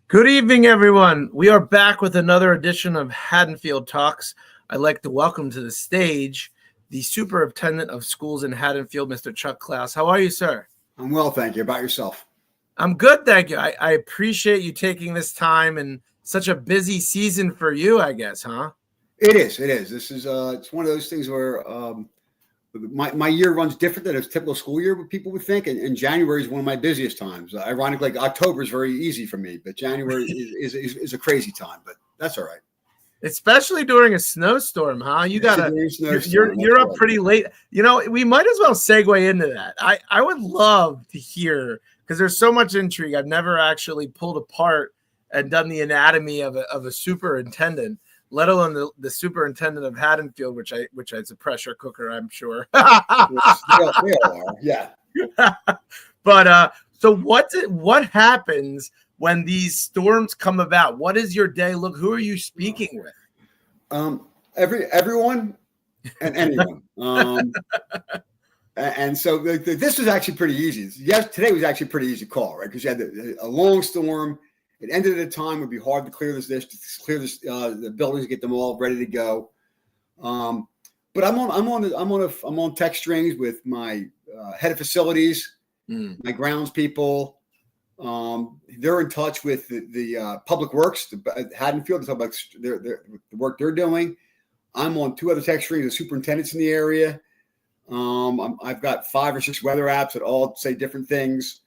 Good evening, everyone. We are back with another edition of Haddonfield Talks. I'd like to welcome to the stage the Superintendent of Schools in Haddonfield, Mr. Chuck Klaus. How are you, sir? I'm well, thank you. About yourself? I'm good, thank you. I appreciate you taking this time and such a busy season for you, I guess, huh? It is. This is it's one of those things where my year runs different than a typical school year, what people would think. And January is one of my busiest times. Ironically, like October is very easy for me, but January is a crazy time. But that's all right. Especially during a snowstorm, huh? You're up pretty late. You know, we might as well segue into that. I would love to hear, because there's so much intrigue. I've never actually pulled apart and done the anatomy of a superintendent, let alone the superintendent of Haddonfield, which is a pressure cooker, I'm sure. They all are, yeah. But so what happens when these storms come about? What is your day look? Who are you speaking with? Everyone and anyone. And so this was actually pretty easy. Yes, today was actually a pretty easy call, right? Because you had a long storm. It ended at a time it would be hard to clear the buildings, get them all ready to go. But I'm on text strings with my head of facilities, my grounds people. They're in touch with the public works, the Haddonfield, to talk about the work they're doing. I'm on two other text strings, the superintendents in the area. I've got 5 or 6 weather apps that all say different things.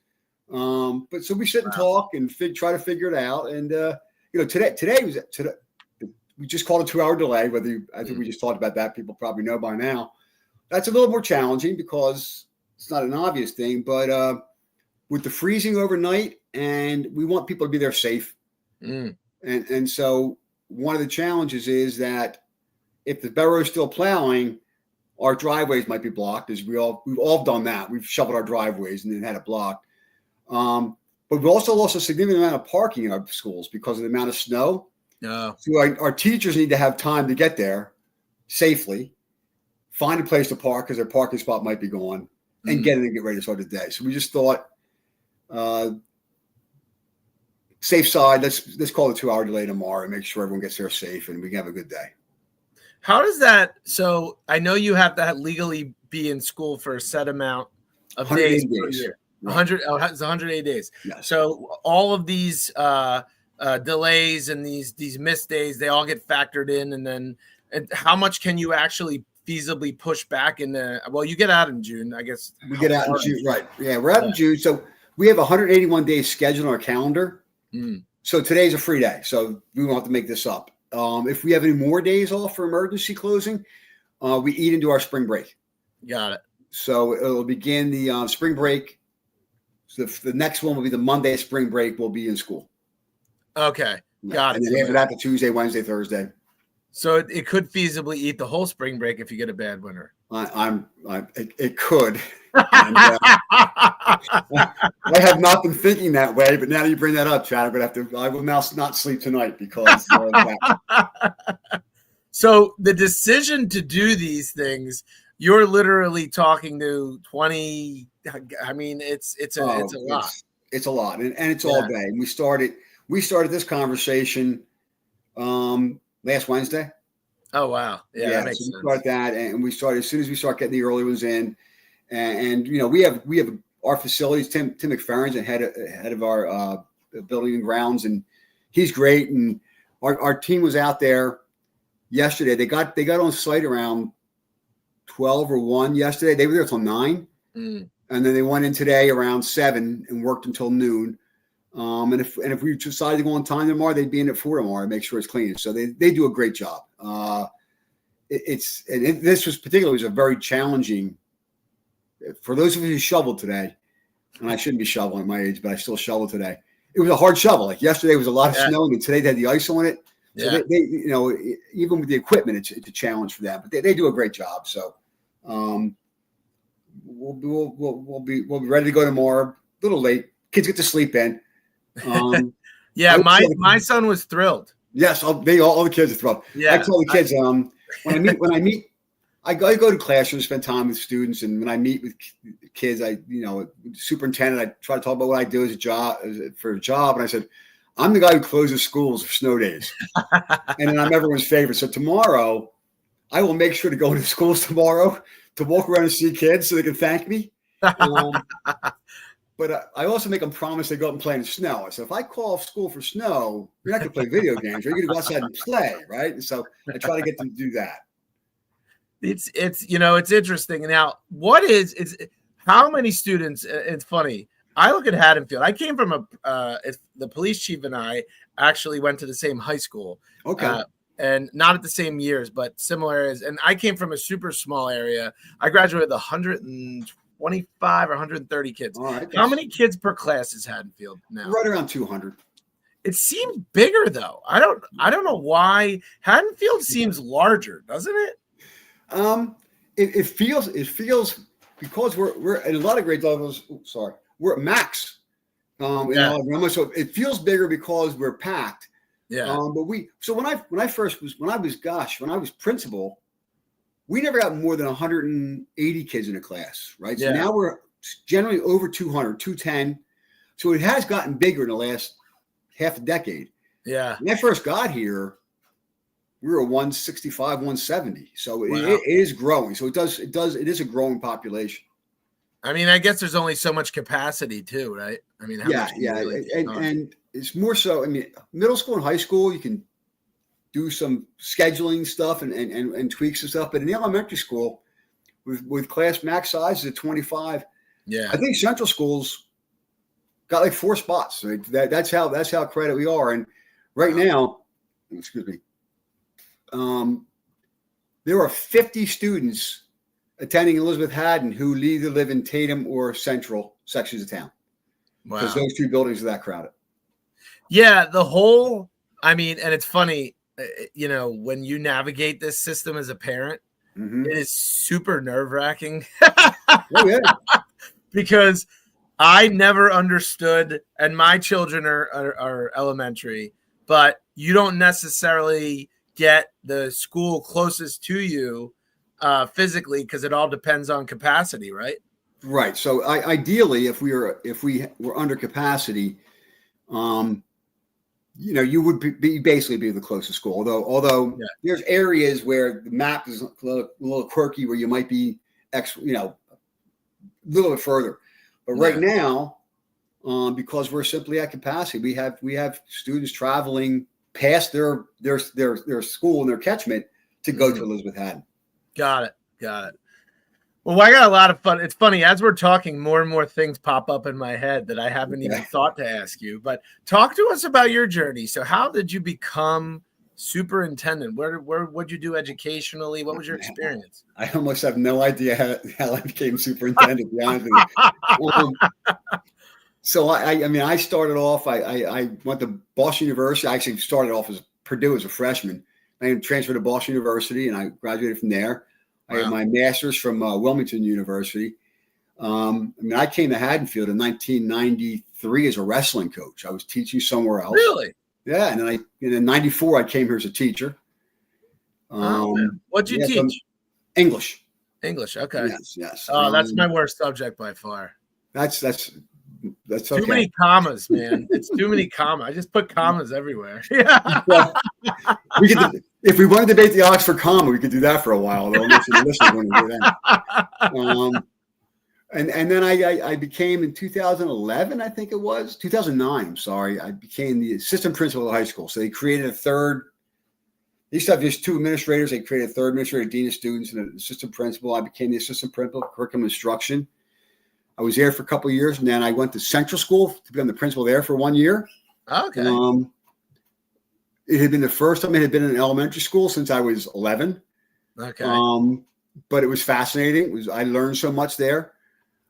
But so we sit and talk and try to figure it out. And today we just called a 2-hour delay. I think we just talked about that. People probably know by now. That's a little more challenging because it's not an obvious thing. But with the freezing overnight, and we want people to be there safe. And so one of the challenges is that if the borough is still plowing, our driveways might be blocked. As we've all done that. We've shoveled our driveways and then had it blocked. But we've also lost a significant amount of parking in our schools because of the amount of snow. No. So our teachers need to have time to get there safely, find a place to park because their parking spot might be gone, and get in and get ready to start the day. So we just thought, safe side, let's call it a 2-hour delay tomorrow and make sure everyone gets there safe and we can have a good day. How does that? So I know you have to legally be in school for a set amount of days per year. 100. Oh, it's 108 days. Yes. So all of these delays and these missed days, they all get factored in, and how much can you actually feasibly push back in the? Well, you get out in June, I guess. We get out in June, right? Yeah, we're out in June. So we have 181 days scheduled on our calendar. So today's a free day, so we won't have to make this up. If we have any more days off for emergency closing, we eat into our spring break. Got it. So it'll begin the spring break. So the next one will be the Monday spring break. We'll be in school. Okay, got it. And then after that, the Tuesday, Wednesday, Thursday. So it could feasibly eat the whole spring break if you get a bad winter. It could. And, I have not been thinking that way, but now that you bring that up, Chad, I will now not sleep tonight because. So the decision to do these things, you're literally talking to 20. I mean, it's a lot. It's a lot, and it's all day. And we started this conversation last Wednesday. Oh wow! Yeah, that makes so sense. We start that, and we started as soon as we start getting the early ones in, and we have our facilities. Tim McFerrin's the head of our building and grounds, and he's great. And our team was out there yesterday. They got on site around 12 or 1 yesterday. They were there till 9. And then they went in today around 7 and worked until noon. And if we decided to go on time tomorrow, they'd be in at 4 tomorrow and make sure it's clean. So they do a great job. This was particularly a very challenging for those of us who shoveled today. And I shouldn't be shoveling at my age, but I still shovel today. It was a hard shovel. Like yesterday was a lot of snow, and today they had the ice on it. So they even with the equipment, it's a challenge for them. But they do a great job. So. We'll be ready to go tomorrow. A little late. Kids get to sleep in. My son was thrilled. Yes, all the kids are thrilled. Yeah, I tell the kids when I meet, I go to classrooms, spend time with students, and when I meet with kids, superintendent, I try to talk about what I do as a job, and I said, I'm the guy who closes schools for snow days, and then I'm everyone's favorite. So tomorrow, I will make sure to go into schools tomorrow to walk around and see kids so they can thank me. But I also make them promise they go out and play in the snow. So if I call off school for snow, you're not going to play video games. You're going to go outside and play, right? And so I try to get them to do that. It's interesting. Now, how many students? It's funny. I look at Haddonfield. I came from the police chief and I actually went to the same high school. Okay. And not at the same years, but similar areas. And I came from a super small area. I graduated with 125 or 130 kids. All right. How many kids per class is Haddonfield now? Right around 200. It seems bigger though. I don't know why. Haddonfield seems larger, doesn't it? It feels because we're at a lot of grade levels. We're at max. So it feels bigger because we're packed. Yeah. But when I was principal, we never got more than 180 kids in a class, right? So now we're generally over 200, 210. So it has gotten bigger in the last half a decade. Yeah. When I first got here, we were 165, 170. So Wow. it is growing. So it is a growing population. I mean, I guess there's only so much capacity too, right? I mean, and it's more so. I mean, middle school and high school, you can do some scheduling stuff and tweaks and stuff. But in the elementary school, with class max sizes at 25, I think Central Schools got like 4 spots. Right? That's how credit we are. And right now, excuse me, there are 50 students attending Elizabeth Haddon who either live in Tatum or Central sections of town. Wow. Because those 2 buildings are that crowded. Yeah, and it's funny, when you navigate this system as a parent, it is super nerve-wracking. Oh, yeah. Because I never understood, and my children are elementary, but you don't necessarily get the school closest to you physically because it all depends on capacity, right? Right. So ideally, if we were under capacity, you would basically be the closest school. Although there's areas where the map is a little quirky, where you might be a little bit further. But right now, because we're simply at capacity, we have students traveling past their school and their catchment to go to Elizabeth Haddon. Got it. Well, I got a lot of fun. It's funny, as we're talking, more and more things pop up in my head that I haven't even thought to ask you. But talk to us about your journey. So how did you become superintendent? What'd you do educationally? What was your experience? I almost have no idea how I became superintendent, to be honest with you. So I started off, I went to Boston University. I actually started off as Purdue as a freshman. I transferred to Boston University and I graduated from there. Wow. I had my master's from Wilmington University. I came to Haddonfield in 1993 as a wrestling coach. I was teaching somewhere else. Really? Yeah. And then in 94, I came here as a teacher. What'd you teach? English. English. Okay. Yes. Oh, that's my worst subject by far. That's okay. Too many commas, man. It's too many commas. I just put commas everywhere. Yeah. Well, if we want to debate the Oxford comma, we could do that for a while. Though, and then I became in 2011, I think it was 2009. I'm sorry, I became the assistant principal of the high school. So they created a third. They used to have just 2 administrators. They created a third administrator, dean of students, and an assistant principal. I became the assistant principal of curriculum instruction. I was there for a couple of years, and then I went to Central School to become the principal there for 1 year. Okay. It had been the first time it had been in an elementary school since I was 11. Okay. But it was fascinating. I learned so much there.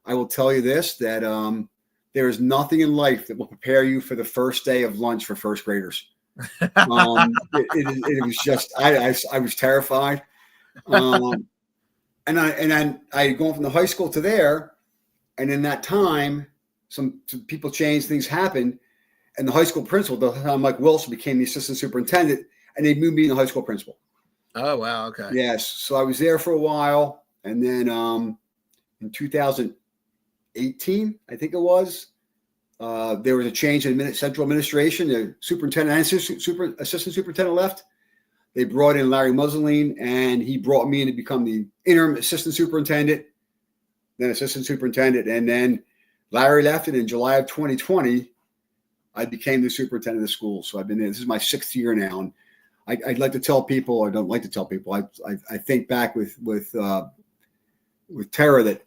I will tell you this, that there is nothing in life that will prepare you for the first day of lunch for first graders. It was just, I was terrified. And then I had gone from the high school to there. And in that time, some people changed, things happened. And the high school principal, Mike Wilson, became the assistant superintendent, and they moved me to the high school principal. Oh, wow. Okay. Yes. So I was there for a while. And then in 2018, I think it was, there was a change in central administration. The superintendent and assistant superintendent left. They brought in Larry Mussolini, and he brought me in to become the interim assistant superintendent, then assistant superintendent. And then Larry left, and in July of 2020, I became the superintendent of the school. So I've been there. This is my 6th year now. And I'd like to tell people, or don't like to tell people, I think back with terror that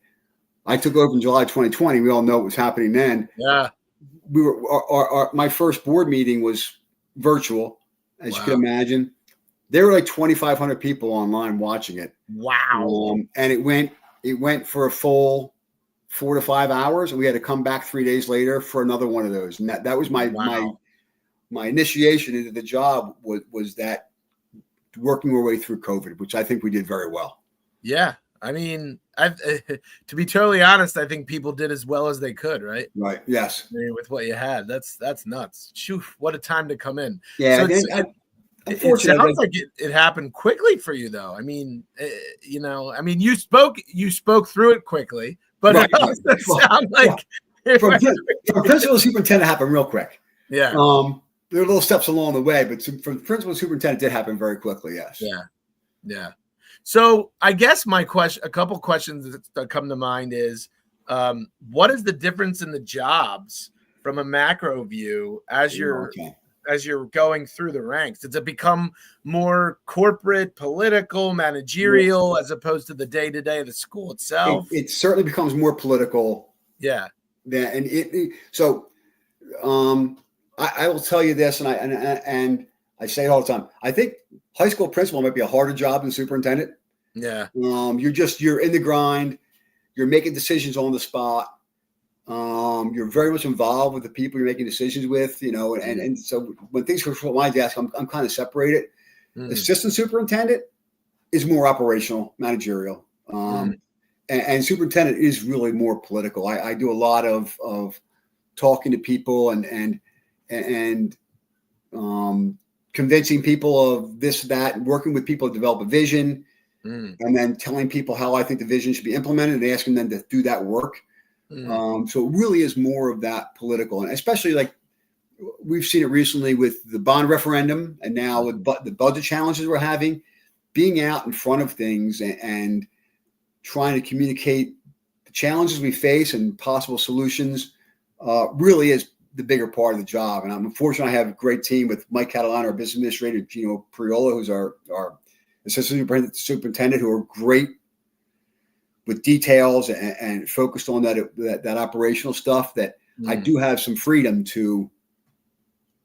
I took over in July 2020. We all know what was happening then. Yeah. My first board meeting was virtual, as you can imagine. There were like 2,500 people online watching it. Wow. And it went for a full 4 to 5 hours, and we had to come back 3 days later for another one of those. And that was my initiation into the job was that working our way through COVID, which I think we did very well. Yeah. I mean, to be totally honest, I think people did as well as they could, right? Right. Yes. I mean, with what you had, that's nuts. Shoo, what a time to come in. Yeah. So it sounds like it happened quickly for you, though. I mean, you spoke through it quickly, but it doesn't sound like from principal to superintendent happened real quick. Yeah. There were little steps along the way, but from principal to superintendent did happen very quickly. Yes. Yeah. Yeah. So I guess a couple questions that come to mind is, what is the difference in the jobs from a macro view as you're going through the ranks? Does it become more corporate, political, managerial, as opposed to the day-to-day of the school itself? It certainly becomes more political. Yeah. So I will tell you this, and I say it all the time. I think high school principal might be a harder job than superintendent. Yeah. You're in the grind. You're making decisions on the spot. You're very much involved with the people you're making decisions with, and so when things go from my desk, I'm kind of separated. Assistant superintendent is more operational, managerial. And superintendent is really more political. I do a lot of talking to people and convincing people of this, that, and working with people to develop a vision, and then telling people how I think the vision should be implemented and asking them to do that work. So it really is more of that political, and especially like we've seen it recently with the bond referendum, and now with the budget challenges we're having, being out in front of things and trying to communicate the challenges we face and possible solutions really is the bigger part of the job. And I'm fortunate I have a great team with Mike Catalano, our business administrator, Gino Priola, who's our assistant superintendent, who are great with details and focused on that operational stuff. That I do have some freedom to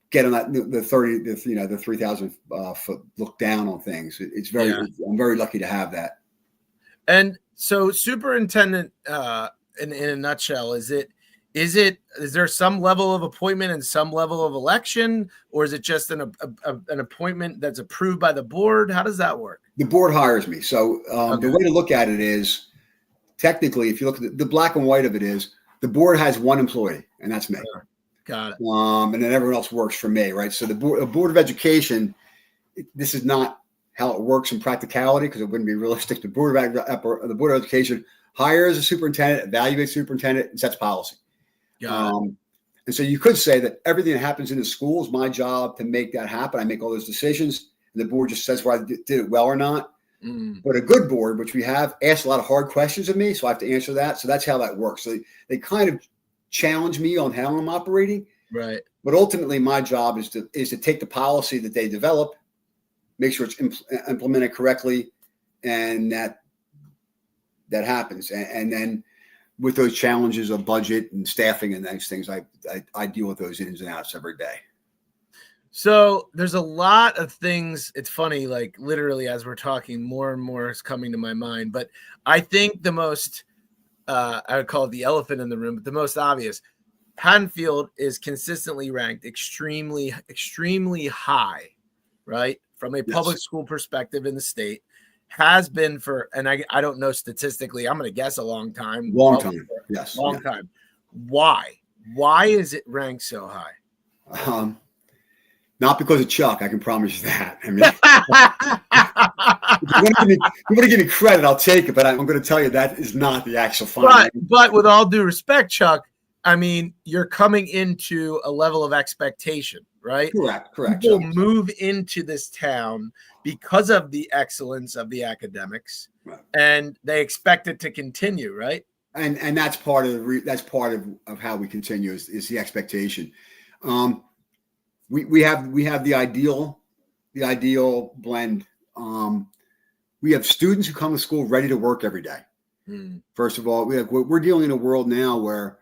get on that the 3,000 foot look down on things. It's very I'm very lucky to have that. And so, superintendent, in a nutshell, is there some level of appointment and some level of election, or is it just an appointment that's approved by the board? How does that work? The board hires me. So the way to look at it is, technically, if you look at the black and white of it, is the board has one employee, and that's me. Got it. And then everyone else works for me, right? So the board of education, this is not how it works in practicality, because it wouldn't be realistic. The board of education hires a superintendent, evaluates superintendent, and sets policy. And so you could say that everything that happens in the school is my job to make that happen. I make all those decisions, and the board just says whether I did it well or not. But a good board, which we have, asks a lot of hard questions of me, so I have to answer that. So that's how that works. So they kind of challenge me on how I'm operating. Right. But ultimately, my job is to take the policy that they develop, make sure it's implemented correctly, and that happens. And then with those challenges of budget and staffing and those things, I deal with those ins and outs every day. So there's a lot of things. It's funny, like literally as we're talking, more and more is coming to my mind. But I think the most, I would call it the elephant in the room, but the most obvious, Haddonfield is consistently ranked extremely, extremely high, right? From a public school perspective in the state, has been for, and I don't know statistically, I'm going to guess a long time. Long time. Yes. Long time. Why? Why is it ranked so high? Not because of Chuck, I can promise you that. I mean, if you want to give me credit, I'll take it, but I'm going to tell you that is not the actual finding. But with all due respect, Chuck, I mean, you're coming into a level of expectation, right? Correct. People move into this town because of the excellence of the academics, right, and they expect it to continue, right? And that's part of how we continue is the expectation. We have the ideal blend. We have students who come to school ready to work every day. First of all, we're dealing in a world now where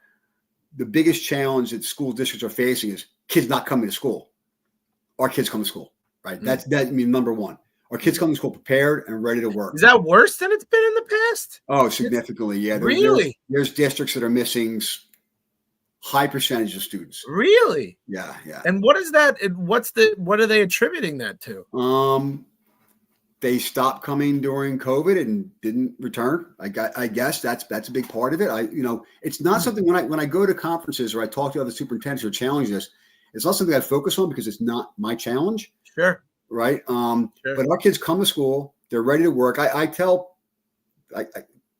the biggest challenge that school districts are facing is kids not coming to school. Our kids come to school, right? That number one. Our kids come to school prepared and ready to work. Is that worse than it's been in the past? Oh, significantly, yeah. Really? There's districts that are missing high percentage of students. Really? Yeah. And what is that? What are they attributing that to? They stopped coming during COVID and didn't return. I guess that's a big part of it. It's not something when I go to conferences or I talk to other superintendents who are challenging this, it's not something I focus on because it's not my challenge. Sure. Right. Sure. But our kids come to school, they're ready to work. I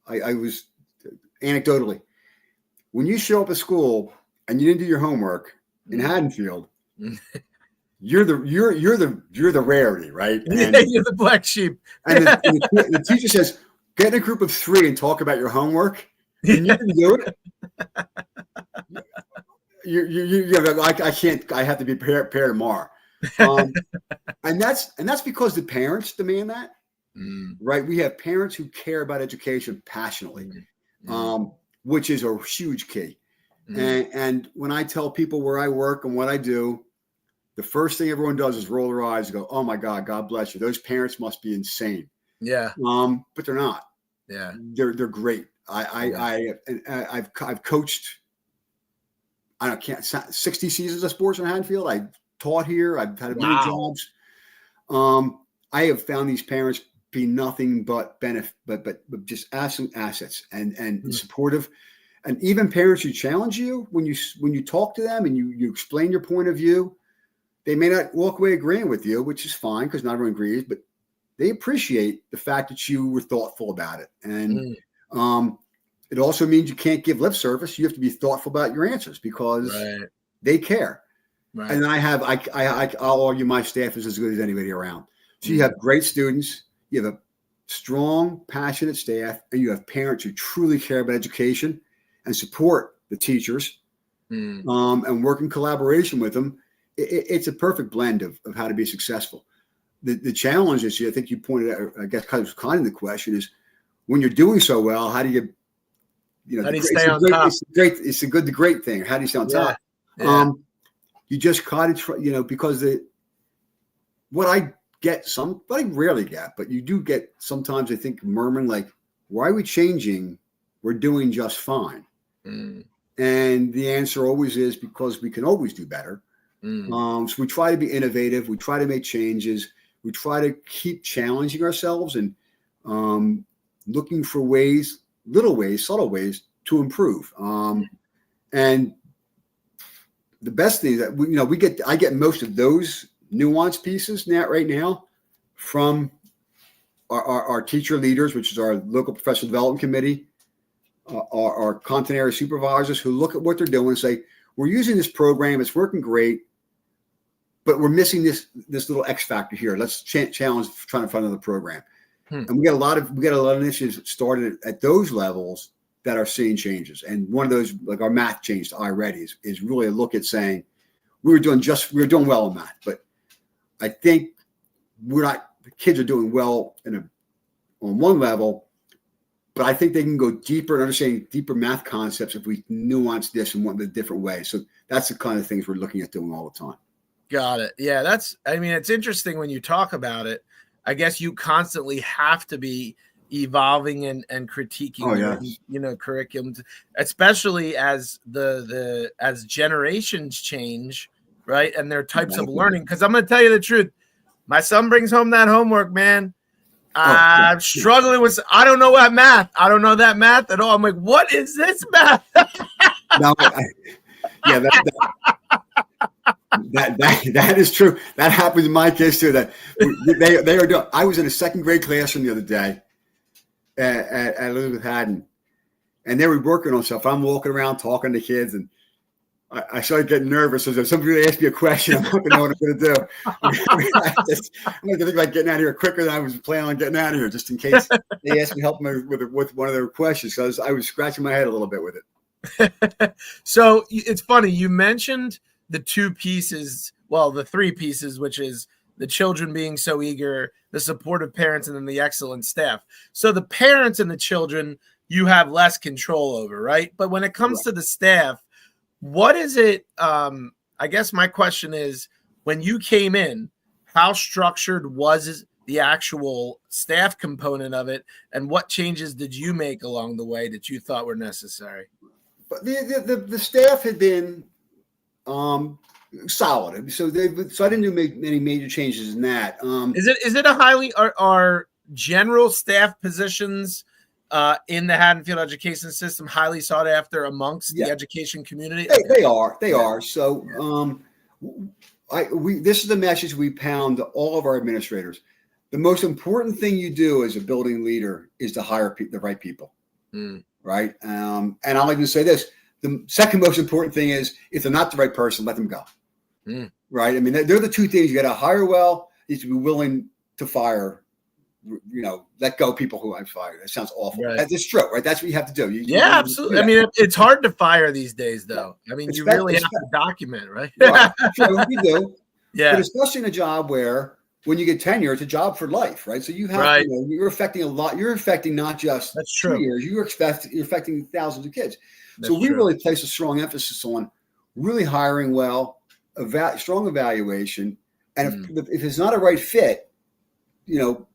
was anecdotally, when you show up at school and you didn't do your homework in Haddonfield, you're the rarity, right? And, you're the black sheep. And the teacher says, get in a group of 3 and talk about your homework. And you can do it. I can't. I have to be prepared tomorrow. And that's because the parents demand that, right? We have parents who care about education passionately, which is a huge key. And when I tell people where I work and what I do, the first thing everyone does is roll their eyes and go, "Oh my God, God bless you. Those parents must be insane." Yeah. But they're not. Yeah. They're great. I've coached. I don't can't 60 seasons of sports in Haddonfield. I taught here. I've had many jobs. I have found these parents be nothing but benefit, but just absolute assets and supportive. And even parents who challenge you when you talk to them and you explain your point of view, they may not walk away agreeing with you, which is fine because not everyone agrees, but they appreciate the fact that you were thoughtful about it. And it also means you can't give lip service. You have to be thoughtful about your answers because they care. Right. And I'll argue my staff is as good as anybody around. So you have great students, you have a strong, passionate staff, and you have parents who truly care about education and support the teachers and work in collaboration with them. It's a perfect blend of how to be successful. The challenge is, I think you pointed out, I guess kind of the question is, when you're doing so well, how do you how do you stay on top? It's the great thing. How do you stay on top? Yeah. You just got to, because what I get but I rarely get, but you do get sometimes, I think, murmuring like, why are we changing? We're doing just fine. And the answer always is because we can always do better. So we try to be innovative. We try to make changes. We try to keep challenging ourselves and looking for ways, little ways, subtle ways to improve. And the best thing that I get most of those nuanced pieces right now from our teacher leaders, which is our local professional development committee, our content area supervisors who look at what they're doing and say, we're using this program, it's working great, but we're missing this little X factor here. Let's challenge trying to find another program. And we got a lot of initiatives started at those levels that are seeing changes. And one of those, like our math change to iReady, is really a look at saying we were doing well in math, but I think the kids are doing well on one level, but I think they can go deeper and understanding deeper math concepts if we nuance this in one of the different ways. So that's the kind of things we're looking at doing all the time. Got it. Yeah, it's interesting when you talk about it. I guess you constantly have to be evolving and critiquing curriculums, especially as as generations change, right? And their types of learning. Because I'm gonna tell you the truth. My son brings home that homework, man. I'm struggling with, I don't know what math. I don't know that math at all. I'm like, what is this math? That is true. That happens in my case too. That they are doing. I was in a second grade classroom the other day at Elizabeth Haddon, and they were working on stuff. I'm walking around talking to kids, and I started getting nervous. As if somebody asked me a question, I'm not going to know what I'm going to do. I'm going to think about getting out of here quicker than I was planning on getting out of here, just in case they asked me help with one of their questions. Because I was scratching my head a little bit with it. So it's funny. You mentioned the two pieces, well, the three pieces, which is the children being so eager, the supportive parents, and then the excellent staff. So the parents and the children, you have less control over, right? But when it comes to the staff, what is it? I guess my question is, when you came in, how structured was the actual staff component of it, and what changes did you make along the way that you thought were necessary? But the staff had been solid, so I didn't do many major changes in that. Is it a highly are general staff positions in the Haddonfield education system highly sought after amongst the education community? They are. So this is the message we pound to all of our administrators. The most important thing you do as a building leader is to hire the right people, right? And I'll even say this. The second most important thing is, if they're not the right person, let them go, right? I mean, they're the two things. You got to hire well. You have to be willing to fire, let go people who I've fired. That sounds awful. Right. That's true, right? That's what you have to do. Absolutely. I mean, it's hard to fire these days, though. I mean, you really have to document, right? Right. True, you do. Yeah. But especially in a job where, when you get tenure, it's a job for life, right? So you have, you're affecting a lot. You're affecting not just 2 years. You're affecting thousands of kids. So we really place a strong emphasis on really hiring well, strong evaluation, and if it's not a right fit,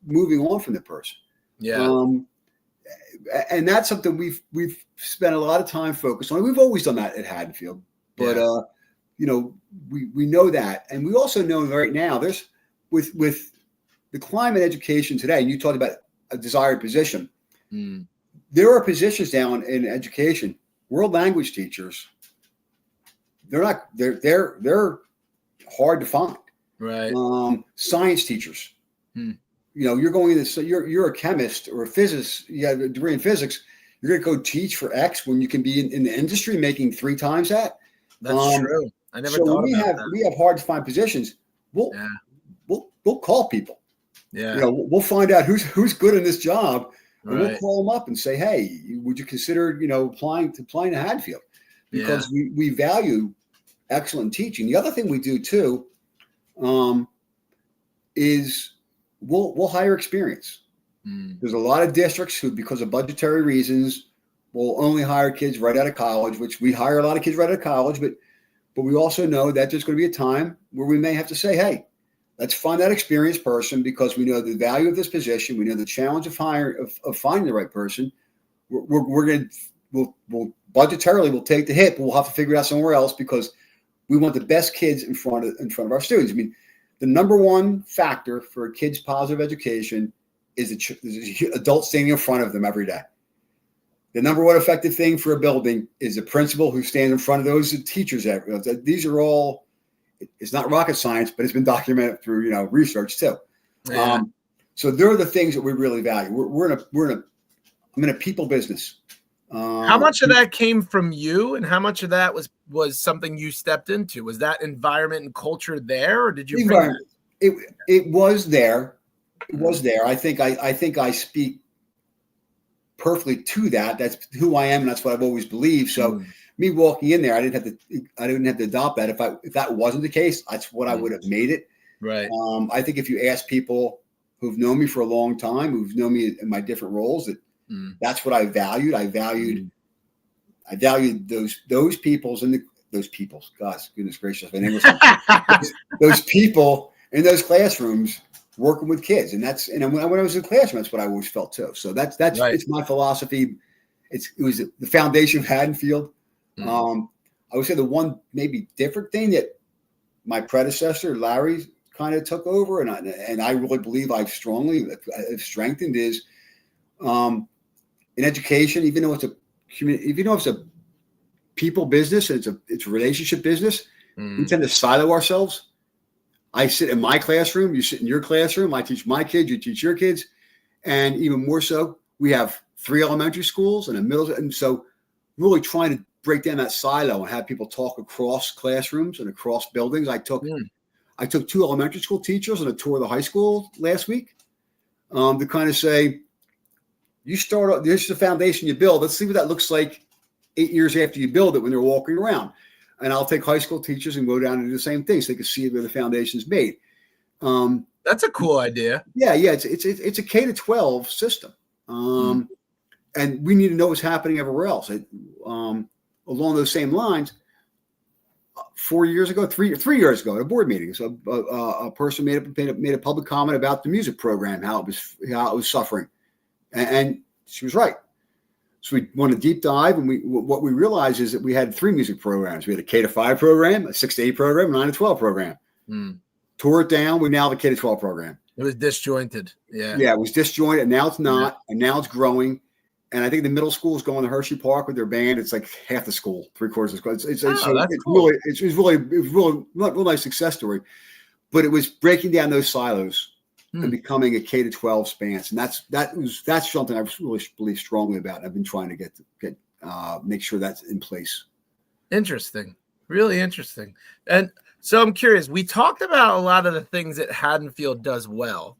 moving on from the person. Yeah. And that's something we've spent a lot of time focused on. We've always done that at Haddonfield, but we know that, and we also know right now there's with the climate education today. And you talked about a desired position. There are positions down in education. World language teachers. They're hard to find. Right. Science teachers. You're going into, you're a chemist or a physicist. You have a degree in physics. You're going to go teach for X when you can be in the industry making 3 times that. That's true. I never thought about that. We have hard to find positions. We'll call people. Yeah. We'll find out who's good in this job, and we'll call them up and say, hey, would you consider applying to Haddonfield? Because we value excellent teaching. The other thing we do too is we'll hire experience. There's a lot of districts who, because of budgetary reasons, will only hire kids right out of college, which we hire a lot of kids right out of college, but we also know that there's going to be a time where we may have to say, hey, let's find that experienced person, because we know the value of this position. We know the challenge of finding the right person. We'll budgetarily we'll take the hit, but we'll have to figure it out somewhere else, because we want the best kids in front of our students. I mean, the number one factor for a kid's positive education is the adult standing in front of them every day. The number one effective thing for a building is the principal who stands in front of those teachers. These are all, it's not rocket science, but it's been documented through research too. Yeah. So they're the things that we really value. I'm in a people business. How much of that came from you, and how much of that was something you stepped into? Was that environment and culture there, or did you? It was there. It was there. I think I speak perfectly to that. That's who I am, and that's what I've always believed. So me walking in there, I didn't have to adopt that. If that wasn't the case, that's what I would have made it. Right. I think if you ask people who've known me for a long time, who've known me in my different roles, that's what I valued. I valued those peoples and those peoples. Gosh, goodness gracious, my name was those people in those classrooms working with kids, and when I was in the classroom, that's what I always felt too. So that's right. It's my philosophy. It was the foundation of Haddonfield. I would say the one maybe different thing that my predecessor Larry kind of took over, and I really believe I've strengthened is in education. Even though it's a people business, and it's a relationship business, we tend to silo ourselves. I sit in my classroom, you sit in your classroom, I teach my kids, you teach your kids. And even more so, we have 3 elementary schools and a middle. And so really trying to break down that silo and have people talk across classrooms and across buildings. I took 2 elementary school teachers on a tour of the high school last week to kind of say, you start up, this is the foundation you build. Let's see what that looks like 8 years after you build it when they're walking around. And I'll take high school teachers and go down and do the same thing so they can see where the foundation's made. That's a cool idea. Yeah. It's a K-12 system. And we need to know what's happening everywhere else. Along those same lines, 3 years ago, at a board meeting, so a person made a public comment about the music program, how it was suffering, and she was right. So we want to deep dive, and what we realized is that we had 3 music programs. We had a K-5 program, a 6 to 8 program, a 9 to 12 program. Tore it down. We now have a K-12 program. It was disjointed. Yeah, it was disjointed, and now it's not, and now it's growing. And I think the middle school is going to Hershey Park with their band. It's like half the school, 3/4 of the school. It was really real nice success story. But it was breaking down those silos and becoming a K-12 span. And that's something I really believe strongly about. I've been trying to make sure that's in place. Interesting, really interesting. And so I'm curious. We talked about a lot of the things that Haddonfield does well.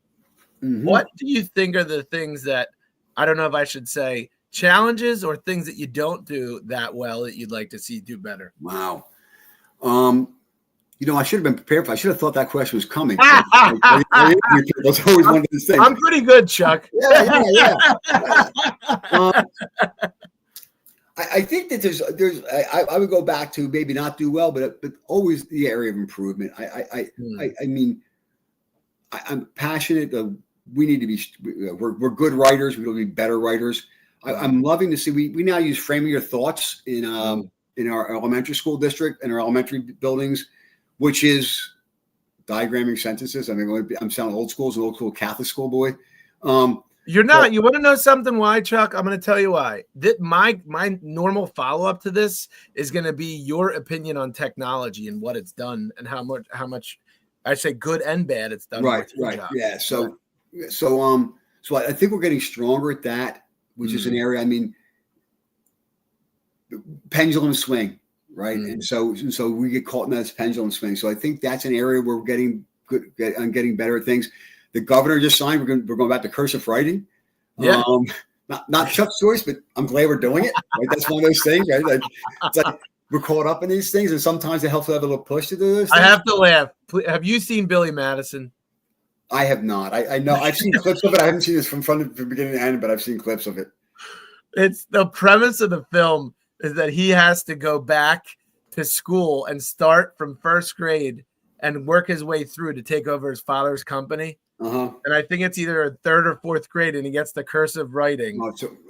What do you think are the things that, I don't know if I should say challenges or things that you don't do that well that you'd like to see do better? Wow. I should have been prepared I should have thought that question was coming. It's always one of those things. I'm pretty good, Chuck. Yeah. I think that I would go back to maybe not do well, but always the area of improvement. I'm passionate. We need to be. We're good writers. We will be better writers. I'm loving to see. We now use framing your thoughts in our elementary school district and our elementary buildings, which is diagramming sentences. I mean, I'm sounding old school as an old school Catholic school boy. You're not. You want to know something? Why, Chuck? I'm going to tell you why. My normal follow up to this is going to be your opinion on technology and what it's done and how much I say good and bad it's done. Right. Yeah. So I think we're getting stronger at that, which is an area. I mean, pendulum swing, right? And so we get caught in that pendulum swing. So I think that's an area where we're getting good on getting better at things. The governor just signed. We're going back to cursive writing. Yeah. Not Chuck's choice, but I'm glad we're doing it. Right? That's one of those things, right? It's like we're caught up in these things, and sometimes it helps to have a little push to do this. I have to laugh. Have you seen Billy Madison? I have not. I know I've seen clips of it. I haven't seen this from beginning to end, but I've seen clips of it. It's the premise of the film is that he has to go back to school and start from first grade and work his way through to take over his father's company. And I think it's either a 3rd or 4th grade, and he gets the cursive writing.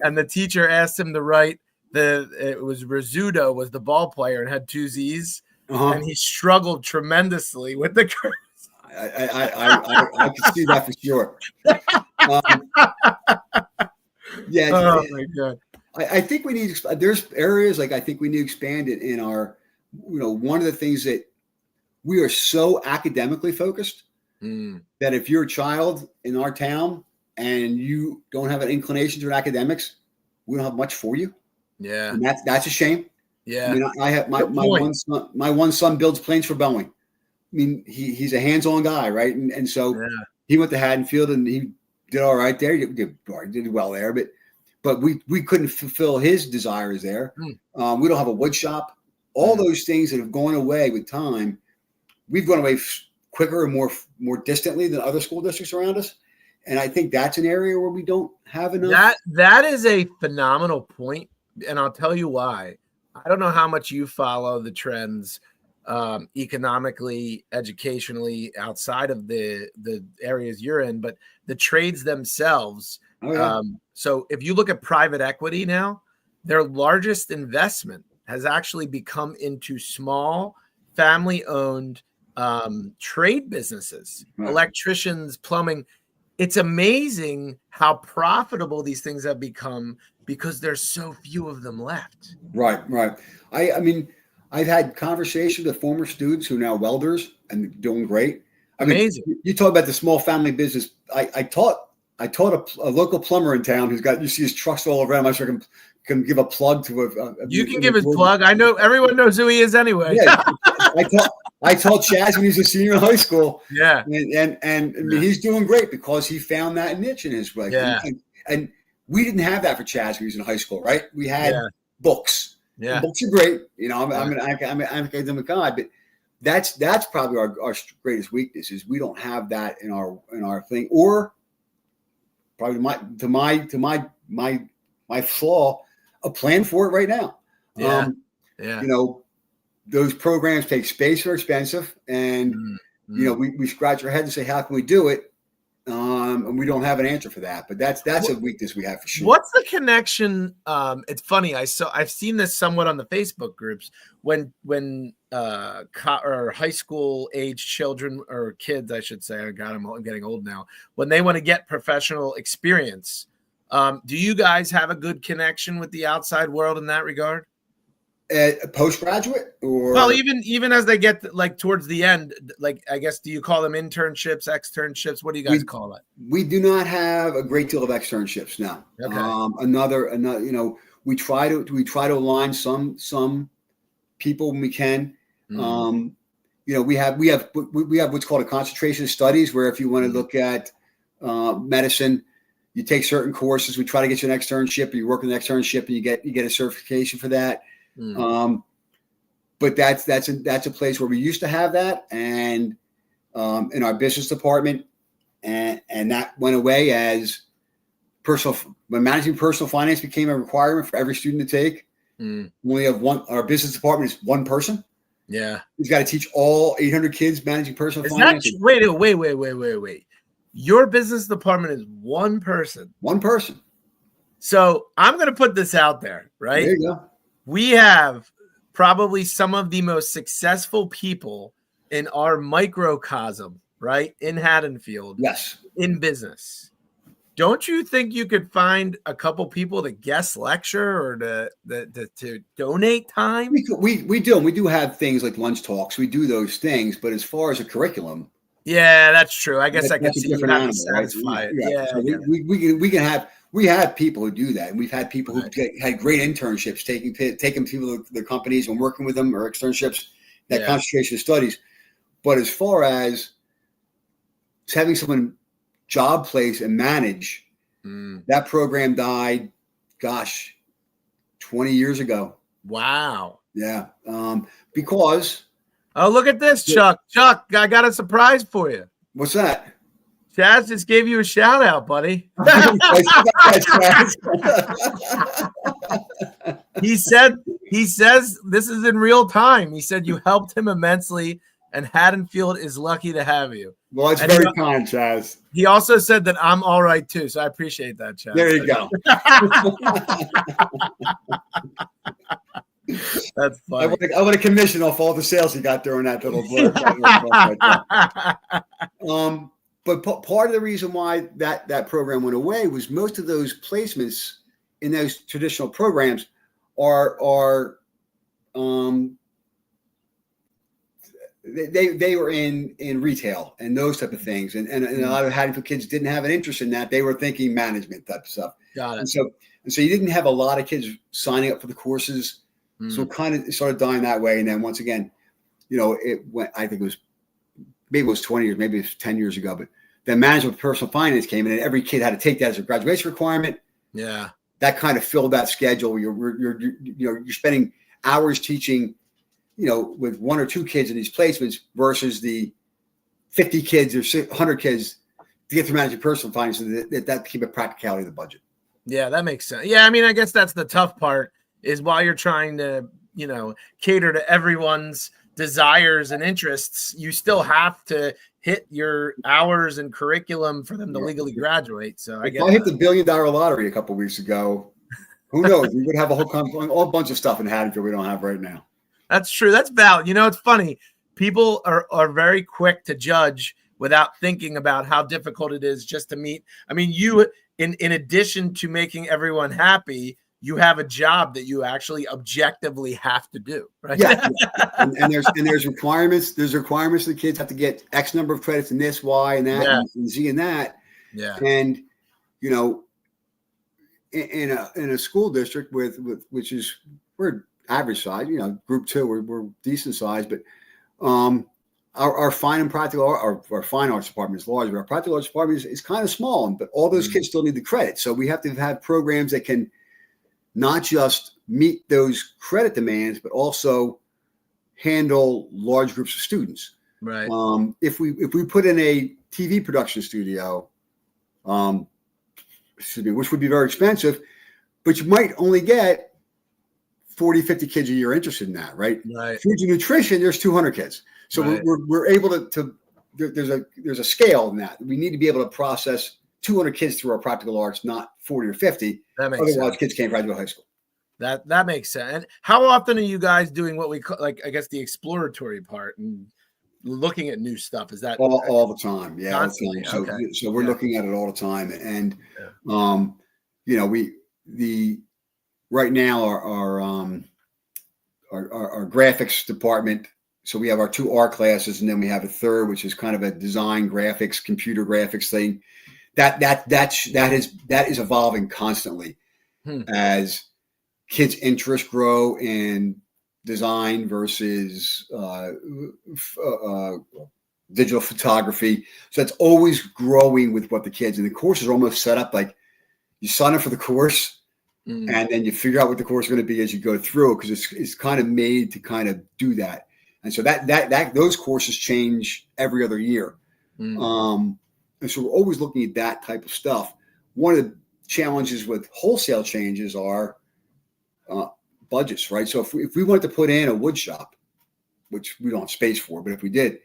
And the teacher asked him to write it was Rizzuto was the ball player and had 2 Z's, and he struggled tremendously with the cursive. I can see that for sure. Yeah. Oh my God. I think we need. There's areas like I think we need to expand it in our. One of the things that we are so academically focused that if you're a child in our town and you don't have an inclination to academics, we don't have much for you. Yeah, and that's a shame. Yeah, I mean, I have my one son. My one son builds planes for Boeing. I mean, he's a hands-on guy, right? And so he went to Haddonfield and he did all right there. He did well there, but we couldn't fulfill his desires there. We don't have a wood shop. All those things that have gone away with time, we've gone away quicker and more distantly than other school districts around us. And I think that's an area where we don't have enough. That is a phenomenal point, and I'll tell you why. I don't know how much you follow the trends economically, educationally, outside of the areas you're in, but the trades themselves. So if you look at private equity now, their largest investment has actually become into small family-owned trade businesses, electricians, plumbing. It's amazing how profitable these things have become because there's so few of them left. Right. I mean, I've had conversations with former students who are now welders and doing great. Amazing. You talk about the small family business. I taught a local plumber in town who's got, you see his trucks all around. I'm sure I can can give a plug to you can give his plug. I know everyone knows who he is anyway. Yeah, I taught Chaz when he was a senior in high school. Yeah, and I mean, he's doing great because he found that niche in his way. Yeah, and we didn't have that for Chaz when he was in high school, right? We had books. Yeah, and books are great. You know, I'm an academic guy, but that's probably our greatest weakness is we don't have that in our thing, or probably my flaw, a plan for it right now. Yeah. You know, those programs take space, are expensive, and you know, we scratch our head and say, how can we do it? And we don't have an answer for that, but that's a weakness we have for sure. What's the connection? It's funny. I've seen this somewhat on the Facebook groups when or high school age children or kids, I should say, I'm getting old now, when they want to get professional experience. Do you guys have a good connection with the outside world in that regard? Postgraduate, or well, even as they get like towards the end, like I guess, do you call them internships, externships? What do you guys call it? We do not have a great deal of externships now. Okay. Another, you know, we try to align some people when we can. You know, we have what's called a concentration of studies, where if you want to look at medicine, you take certain courses. We try to get you an externship. You work in an externship, and you get a certification for that. But that's a place where we used to have that, and in our business department, and that went away as when managing personal finance became a requirement for every student to take. We have our business department is one person. Yeah, he's got to teach all 800 kids managing personal finance. Wait. Your business department is one person. One person. So I'm going to put this out there, right? There you go. We have probably some of the most successful people in our microcosm, right? In Haddonfield. Yes. In business. Don't you think you could find a couple people to guest lecture or to donate time? We do have things like lunch talks. We do those things, but as far as a curriculum. Yeah, that's true. I guess I can see you have to satisfy it. Yeah. So we have people who do that, and we've had people who had great internships, taking people to their companies and working with them, or externships, that concentration of studies. But as far as having someone job place and manage, that program died, 20 years ago. Wow. Yeah. Because. Oh, look at this, Chuck. Chuck, I got a surprise for you. What's that? Chaz just gave you a shout out, buddy. He says this is in real time. He said you helped him immensely, and Haddonfield is lucky to have you. Well, it's very kind, Chaz. He also said that I'm all right too, so I appreciate that, Chaz. There you go. That's funny. I want a commission off all the sales he got during that little blurb. But part of the reason why that program went away was most of those placements in those traditional programs are they were in retail and those type of things, and a lot of Haddonfield kids didn't have an interest in that. They were thinking management type of stuff. Got it. And so you didn't have a lot of kids signing up for the courses. So it started dying that way. And then once again, you know, it went, I think maybe it was 20 years, maybe it was 10 years ago, but then management of personal finance came in, and every kid had to take that as a graduation requirement. Yeah. That kind of filled that schedule. You're spending hours teaching, you know, with one or two kids in these placements versus the 50 kids or 100 kids to get through managing personal finance. And that became a practicality of the budget. Yeah, that makes sense. Yeah. I mean, I guess that's the tough part, is while you're trying to, you know, cater to everyone's desires and interests, you still have to hit your hours and curriculum for them to legally graduate. So I hit the $1 billion lottery a couple of weeks ago. Who knows? We would have a whole bunch of stuff in Haddonfield we don't have right now. That's true. That's valid. You know, it's funny. People are very quick to judge without thinking about how difficult it is just to meet. I mean, you, in addition to making everyone happy, you have a job that you actually objectively have to do, right? Yeah. and there's requirements. There's requirements the kids have to get X number of credits in this, Y, and that, and Z and that. Yeah. And, you know, in a school district with which is we're average size, group 2, we're decent size, but our fine and practical our fine arts department is large, but our practical arts department is kind of small, but all those kids still need the credit. So we have to have programs that can not just meet those credit demands, but also handle large groups of students. Right. If we put in a TV production studio, which would be very expensive, but you might only get 40, 50 kids a year interested in that, right? Right. Foods and nutrition, there's 200 kids. So right. we're able to there's a scale in that. We need to be able to process 200 kids through our practical arts, not 40 or 50. Otherwise, sense. Kids can't graduate high school. That makes sense. And how often are you guys doing what we call, like, I guess, the exploratory part and looking at new stuff? Is that all the time? Yeah, all the time. Okay. So we're looking at it all the time, and right now our graphics department. So we have our 2 art classes, and then we have a third, which is kind of a design graphics, computer graphics thing. That is evolving constantly as kids' interests grow in design versus digital photography. So it's always growing with what the kids, and the course is almost set up like you sign up for the course and then you figure out what the course is going to be as you go through, because it's kind of made to kind of do that. And so that those courses change every other year. And so we're always looking at that type of stuff. One of the challenges with wholesale changes are budgets, right? So if we wanted to put in a wood shop, which we don't have space for, but if we did,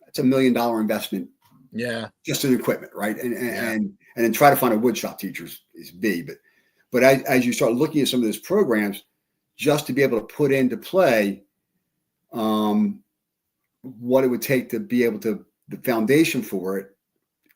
that's $1 million investment. Yeah. Just in equipment, right? And then try to find a wood shop teacher is B. But as you start looking at some of those programs, just to be able to put into play what it would take to be able to, the foundation for it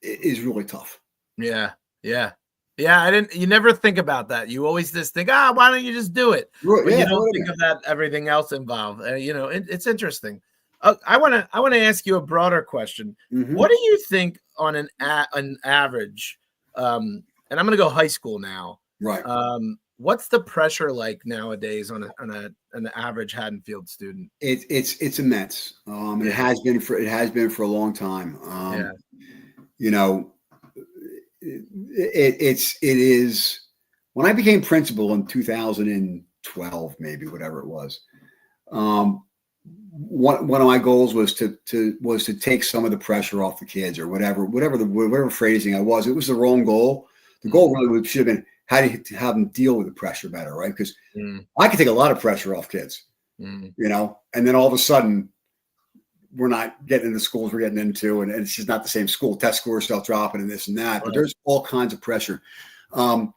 is really tough. Yeah. You never think about that. You always just think, why don't you just do it? But you don't think of that, everything else involved. It's interesting. I want to ask you a broader question. What do you think on an average, and I'm going to go high school now. Right. What's the pressure like nowadays on an average Haddonfield student? It's immense. It has been for a long time. It is. When I became principal in 2012, maybe whatever it was, one of my goals was to take some of the pressure off the kids, or whatever phrasing I was. It was the wrong goal. The goal really should have been how do you have them deal with the pressure better, right? Because I could take a lot of pressure off kids, and then all of a sudden we're not getting into the schools we're getting into, and it's just not the same school. Test scores start dropping and this and that, but there's all kinds of pressure. I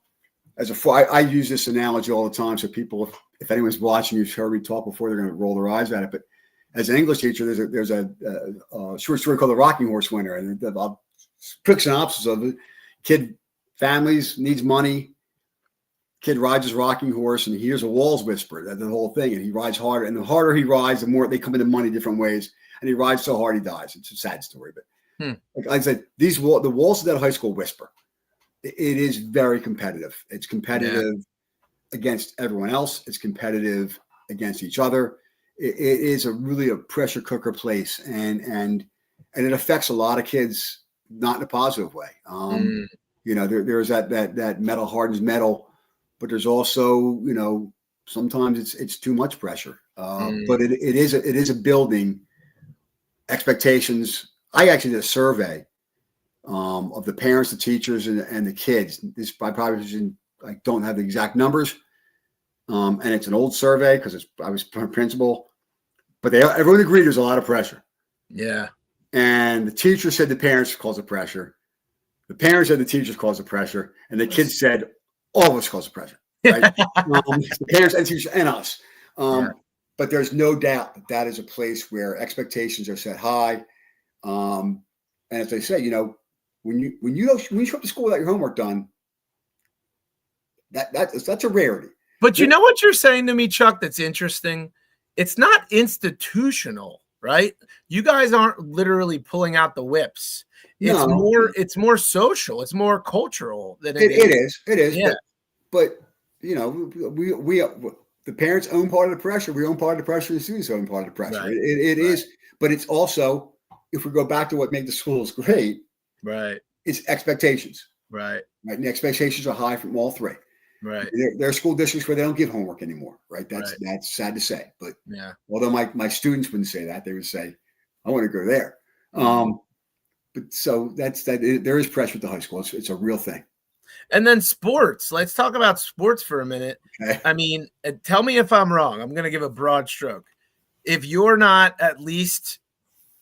use this analogy all the time, so people, if anyone's watching, you've heard me talk before, they're going to roll their eyes at it. But as an English teacher, there's a short story called The Rocking Horse Winner, and the quick synopsis of it: kid families needs money. Kid rides his rocking horse and he hears a walls whisper. That's the whole thing. And he rides harder. And the harder he rides, the more they come into money different ways. And he rides so hard he dies. It's a sad story. But like I said, the walls of that high school whisper. It is very competitive. It's competitive against everyone else. It's competitive against each other. It is really a pressure cooker place. And it affects a lot of kids, not in a positive way. There's that metal hardens metal. But there's also, sometimes it's too much pressure. But it is a building expectations. I actually did a survey of the parents, the teachers, and the kids. This I don't have the exact numbers, and it's an old survey because I was principal. But everyone agreed there's a lot of pressure. Yeah. And the teacher said the parents caused the pressure. The parents said the teachers caused the pressure, and the kids said all of us cause the pressure, right? The parents and teachers and us. But there's no doubt that is a place where expectations are set high. And as I say, when you show up to school without your homework done, that's a rarity. But you know what you're saying to me, Chuck? That's interesting. It's not institutional, right? You guys aren't literally pulling out the whips. It's more social. It's more cultural than it is. It is. Yeah. but we the parents own part of the pressure. We own part of the pressure. The students own part of the pressure. Right. It is, but it's also, if we go back to what made the schools great, right, it's expectations. Right. And the expectations are high from all three. Right. There are school districts where they don't give homework anymore. Right. That's sad to say. But yeah, although my students wouldn't say that, they would say, I want to go there. But so there is pressure at the high school. It's a real thing. And then sports. Let's talk about sports for a minute. Okay. I mean, tell me if I'm wrong. I'm going to give a broad stroke. If you're not at least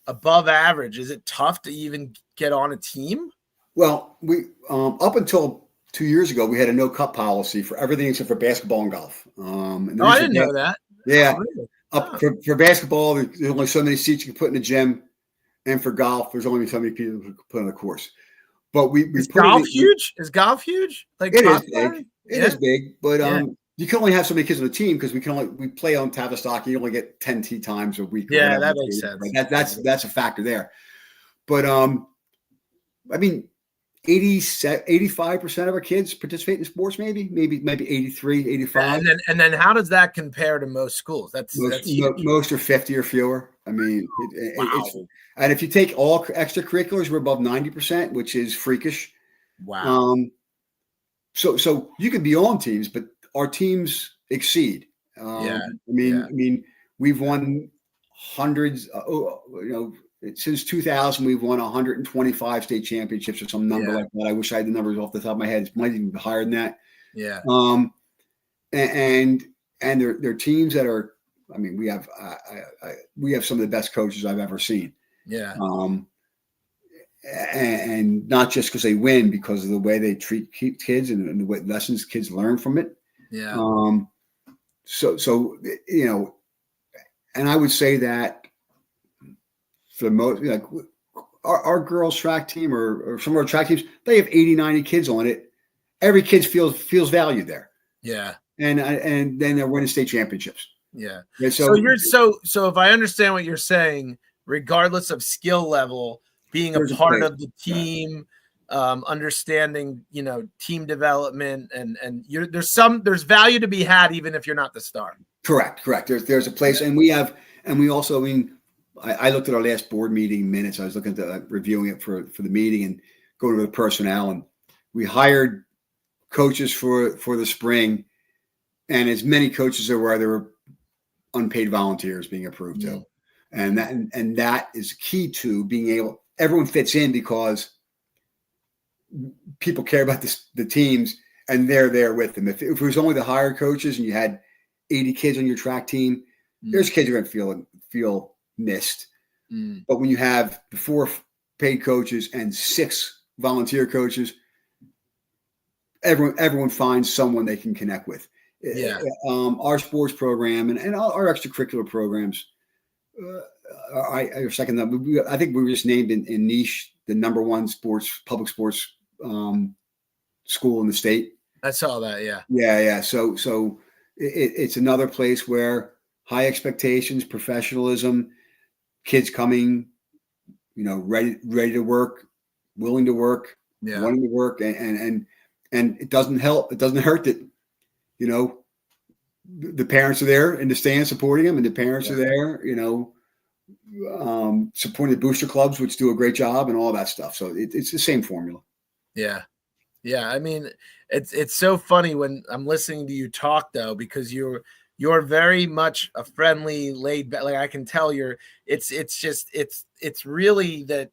above average, is it tough to even get on a team? Well, we up until 2 years ago, we had a no cup policy for everything except for basketball and golf. I didn't know that. Yeah. For basketball, there's only so many seats you can put in the gym. And for golf, there's only so many people who can put on the course. But we is golf huge? Is golf huge? Like it is big. It is big, but you can only have so many kids on the team because we play on Tavistock. You only get 10 tee times a week. Yeah, that makes sense. Right? That's a factor there. But I mean, 85% of our kids participate in sports. Maybe 83, 85. And then how does that compare to most schools? That's most are 50 or fewer. I mean, wow. And if you take all extracurriculars, we're above 90%, which is freakish. Wow. So you can be on teams, but our teams exceed. I mean, we've won hundreds. Since 2000, we've won 125 state championships or some number like that. I wish I had the numbers off the top of my head. It might even be higher than that. Yeah. And they're teams that are. I mean, we have some of the best coaches I've ever seen. Yeah. And not just because they win, because of the way they treat kids and the way lessons kids learn from it. Yeah. So and I would say that for the most, like our girls track team or some of our track teams, they have 80, 90 kids on it. Every kid feels valued there. Yeah. And then they're winning state championships. Yeah. So if I understand what you're saying, regardless of skill level, being a part of the team, understanding, team development and there's value to be had even if you're not the star. Correct. There's a place, and we also, I mean, I looked at our last board meeting minutes. I was looking at reviewing it for the meeting and going to the personnel, and we hired coaches for the spring, and as many coaches there were unpaid volunteers being approved too. And that is key to being able, everyone fits in because people care about the teams and they're there with them. If it was only the hired coaches and you had 80 kids on your track team, there's kids who are going to feel missed. But when you have the 4 paid coaches and 6 volunteer coaches, everyone finds someone they can connect with. Yeah. Our sports program and our extracurricular programs, I think we were just named in niche the number 1 public sports school in the state. I saw that. Yeah. Yeah. So it's another place where high expectations, professionalism, kids coming, ready to work, willing to work, wanting to work, and it doesn't help. It doesn't hurt that, the parents are there in the stands supporting them, and the parents are there, supporting the booster clubs, which do a great job, and all that stuff. So it's the same formula. Yeah. I mean, it's so funny when I'm listening to you talk though, because you're very much a friendly, laid back. Like I can tell it's really that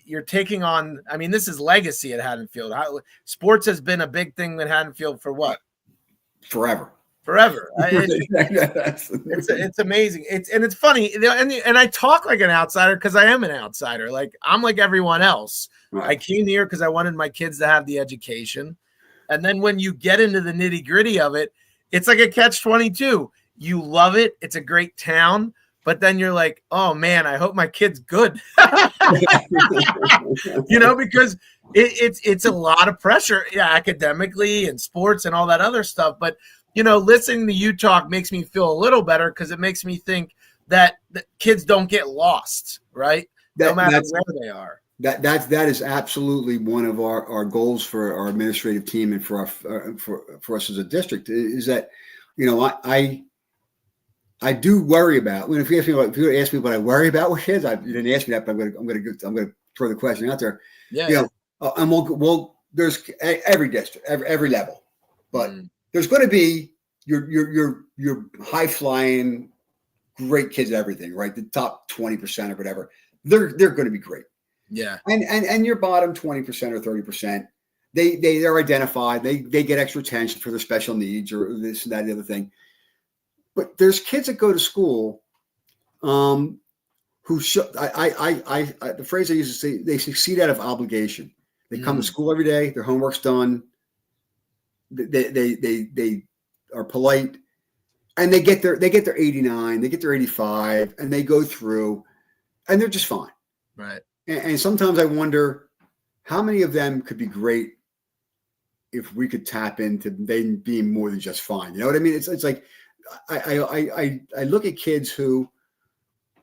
you're taking on. I mean, this is legacy at Haddonfield. Sports has been a big thing at Haddonfield for what? Forever. It's amazing. It's funny, and I talk like an outsider because I am an outsider. Like I'm like everyone else. Right. I came here because I wanted my kids to have the education, and then when you get into the nitty gritty of it, it's like a catch-22. You love it. It's a great town, but then you're like, oh man, I hope my kid's good. Because it's a lot of pressure, academically and sports and all that other stuff, but. Listening to you talk makes me feel a little better because it makes me think that the kids don't get lost, right? no matter where they are. That is absolutely one of our goals for our administrative team and for us as a district is that, I do worry about if you ask me what I worry about with kids. You didn't ask me that, but I'm going to throw the question out there. Yeah. And there's every district, every level, but there's going to be your high flying, great kids, everything, right? The top 20% or whatever, they're going to be great. Yeah. And your bottom 20% or 30%, they're identified. They get extra attention for their special needs or this and that, the other thing. But there's kids that go to school, who the phrase I used to say, they succeed out of obligation. They come to school every day. Their homework's done. They are polite, and they get their 89, they get their 85, and they go through, and they're just fine. Right. And sometimes I wonder how many of them could be great if we could tap into them being more than just fine. You know what I mean? It's like I look at kids who,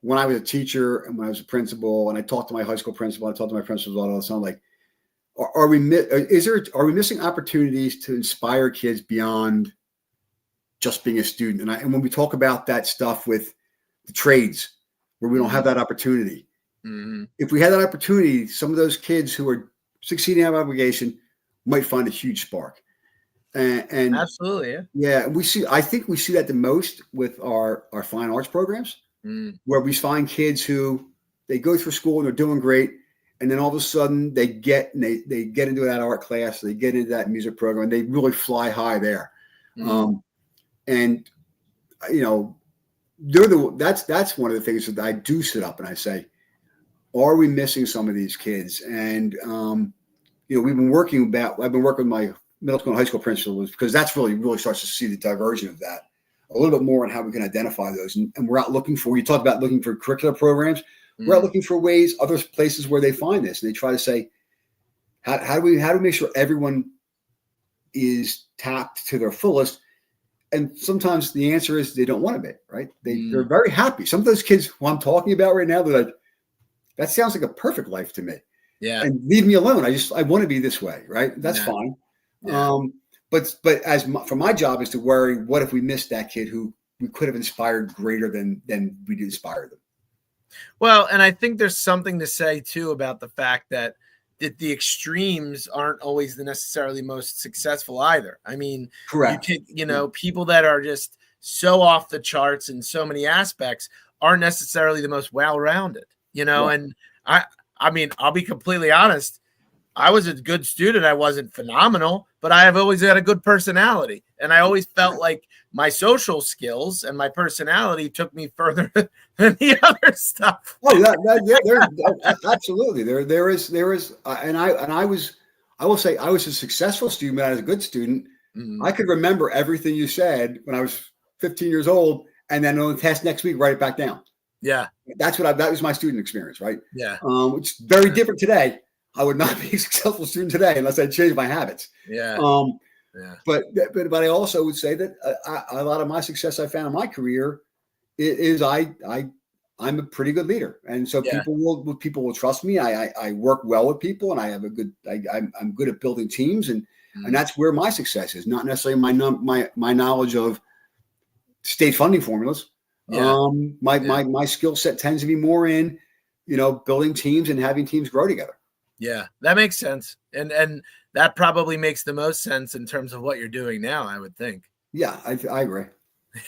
when I was a teacher and when I was a principal, and I talked to my high school principal, I talked to my principals all the time, like, are we missing opportunities to inspire kids beyond just being a student? And when we talk about that stuff with the trades, where we don't have that opportunity, if we had that opportunity, some of those kids who are succeeding out of obligation might find a huge spark. And absolutely, yeah. I think we see that the most with our fine arts programs, where we find kids who they go through school and they're doing great. And then all of a sudden they get into that art class, they get into that music program, and they really fly high there. And that's one of the things that I do sit up and I say, are we missing some of these kids? And I've been working with my middle school and high school principals, because that's really starts to see the diversion of that a little bit more on how we can identify those. And we're out looking for, you talk about looking for curricular programs. We're out looking for ways, other places where they find this, and they try to say, how do we make sure everyone is tapped to their fullest? And sometimes the answer is they don't want to be, right? They're very happy. Some of those kids who I'm talking about right now, they're like, that sounds like a perfect life to me. Yeah. And leave me alone. I want to be this way, right? That's fine. Yeah. But for my job is to worry, what if we missed that kid who we could have inspired greater than we did inspire them? Well, and I think there's something to say too about the fact that the extremes aren't always the necessarily most successful either. I mean, correct. You take, people that are just so off the charts in so many aspects aren't necessarily the most well-rounded, right. And I mean, I'll be completely honest. I was a good student. I wasn't phenomenal, but I have always had a good personality. And I always felt like my social skills and my personality took me further than the other stuff. Oh, absolutely. There is, and I will say I was a successful student, but I was a good student. I could remember everything you said when I was 15 years old, and then on the test next week, write it back down. Yeah. That was my student experience, right? Yeah. It's very different today. I would not be a successful student today unless I changed my habits. Yeah. But I also would say that a lot of my success I found in my career is I'm a pretty good leader, and so people will trust me. I work well with people, and I have I'm good at building teams, and that's where my success is. Not necessarily my knowledge of state funding formulas. Yeah. My skill set tends to be more in building teams and having teams grow together. Yeah, that makes sense. And that probably makes the most sense in terms of what you're doing now, I would think. Yeah, I agree.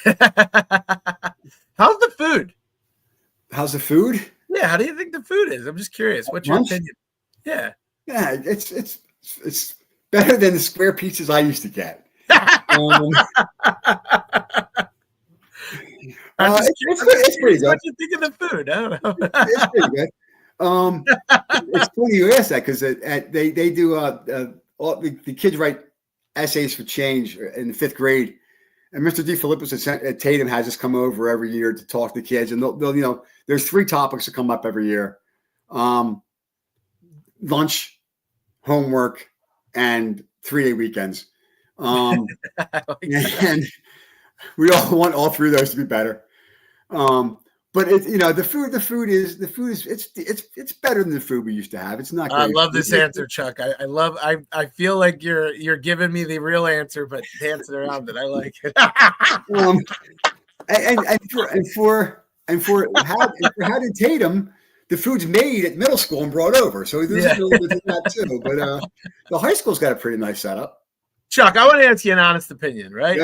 How's the food? How's the food? Yeah, how do you think the food is? I'm just curious. What's your opinion? Yeah. Yeah, it's better than the square pizzas I used to get. It's pretty good. What do you think of the food? I don't know. It's pretty good. It's funny you ask that, because they do the kids write essays for change in the 5th grade, and Mr. DeFilippis at Tatum has us come over every year to talk to kids, and they'll there's 3 topics that come up every year: lunch, homework, and 3-day weekends. And we all want all 3 of those to be better. But the food is it's better than the food we used to have. It's not great. I love this answer, Chuck. I feel like you're giving me the real answer, but dancing around it. I like it. and for Haddon Tatum, the food's made at middle school and brought over. So there's a little bit of that too. But the high school's got a pretty nice setup. Chuck, I want to ask you an honest opinion, right?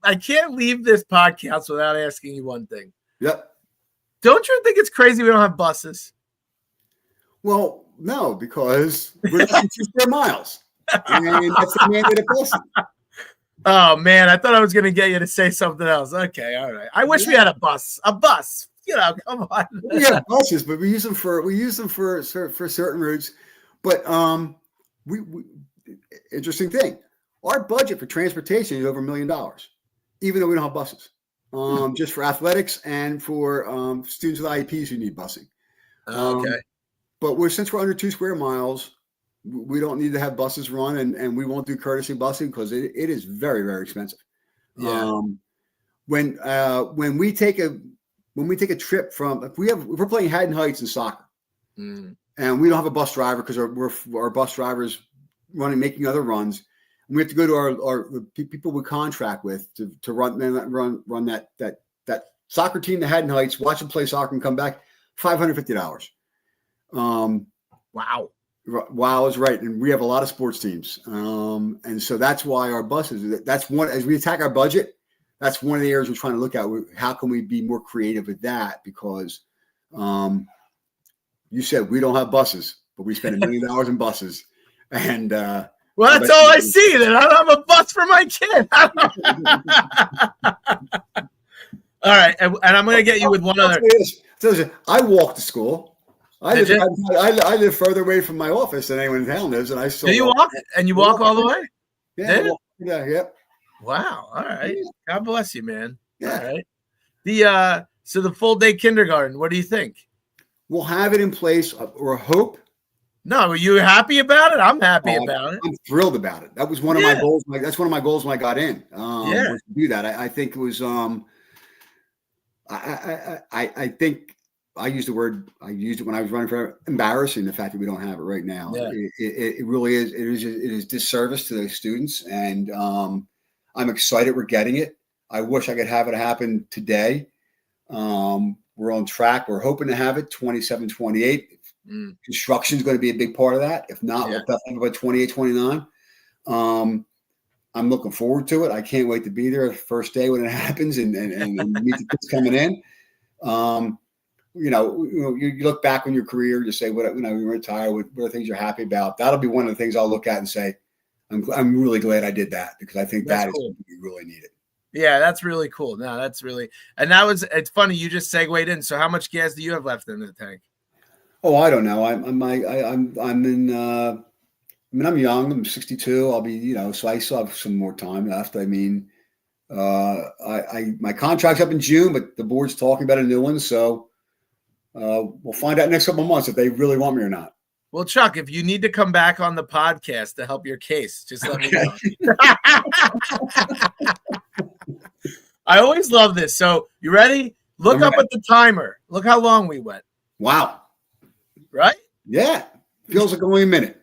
I can't leave this podcast without asking you one thing. Yep. Don't you think it's crazy we don't have buses? Well, no, because we're 2 square miles. And that's the mandated bus. Oh, man, I thought I was going to get you to say something else. Okay, all right. I wish we had a bus. A bus. Come on. We have buses, but we use them for certain routes. But we interesting thing. Our budget for transportation is over $1 million, even though we don't have buses. Just for athletics and for students with IEPs who need busing. Okay. But since we're under 2 square miles, we don't need to have buses run, and we won't do courtesy busing because it is very, very expensive. Yeah. When we take a trip if we're playing Haddon Heights in soccer, and we don't have a bus driver because our bus driver's making other runs. We have to go to our people we contract with to run that soccer team to Haddon Heights, watch them play soccer, and come back. $550. Wow. Wow is right, and we have a lot of sports teams, and so that's why our buses. That's one as we attack our budget. That's one of the areas we're trying to look at. How can we be more creative with that? Because you said we don't have buses, but we spend $1 million in buses, and well, that's all I see. Then I don't have a bus for my kid. All right, and I'm going to get you with one other. I walk to school. I live further away from my office than anyone in town lives, and I still. Do you walk? And you walk all the way? Yeah. Yep. Wow. All right. God bless you, man. Yeah. All right. So the full day kindergarten. What do you think? We'll have it in place, or hope. No, are you happy about it? I'm happy about it. I'm thrilled about it. That was one of my goals. That's one of my goals when I got in. Was to do that. I think it was. I think I used the word. I used it when I was running for embarrassing. The fact that we don't have it right now. Yeah. It really is. It is disservice to those students, and I'm excited we're getting it. I wish I could have it happen today. We're on track. We're hoping to have it 27, 28. Construction is going to be a big part of that. If not, we'll definitely about 28, 29. I'm looking forward to it. I can't wait to be there the first day when it happens and meet the kids coming in. You look back on your career, you say, you retire, what are things you're happy about? That'll be one of the things I'll look at and say, I'm really glad I did that, because I think that's cool. What we really needed. Yeah, that's really cool. No, that's really, and it's funny. You just segued in. So how much gas do you have left in the tank? Oh, I don't know. I'm young. I'm 62. I'll be, so I still have some more time left. I mean, my contract's up in June, but the board's talking about a new one. So we'll find out next couple of months if they really want me or not. Well, Chuck, if you need to come back on the podcast to help your case, just let me know. I always love this. So you ready? Look up at the timer. Look how long we went. Wow. Right? Yeah. Feels like only a minute.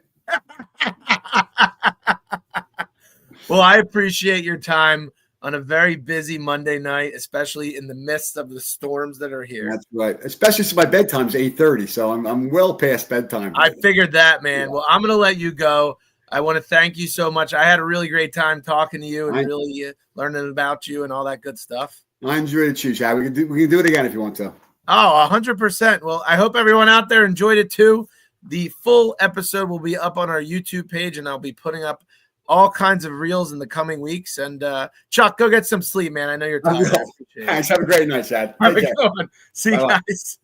Well, I appreciate your time on a very busy Monday night, especially in the midst of the storms that are here. That's right. Especially since my bedtime's 8:30, so I'm well past bedtime. I figured that, man. Yeah. Well, I'm going to let you go. I want to thank you so much. I had a really great time talking to you and really learning about you and all that good stuff. I enjoyed it too, Chad. We can do it again if you want to. Oh, 100%. Well, I hope everyone out there enjoyed it too. The full episode will be up on our YouTube page, and I'll be putting up all kinds of reels in the coming weeks. And Chuck, go get some sleep, man. I know you're tired. Thanks. Have a great night, Chad. Have a good one. See you guys.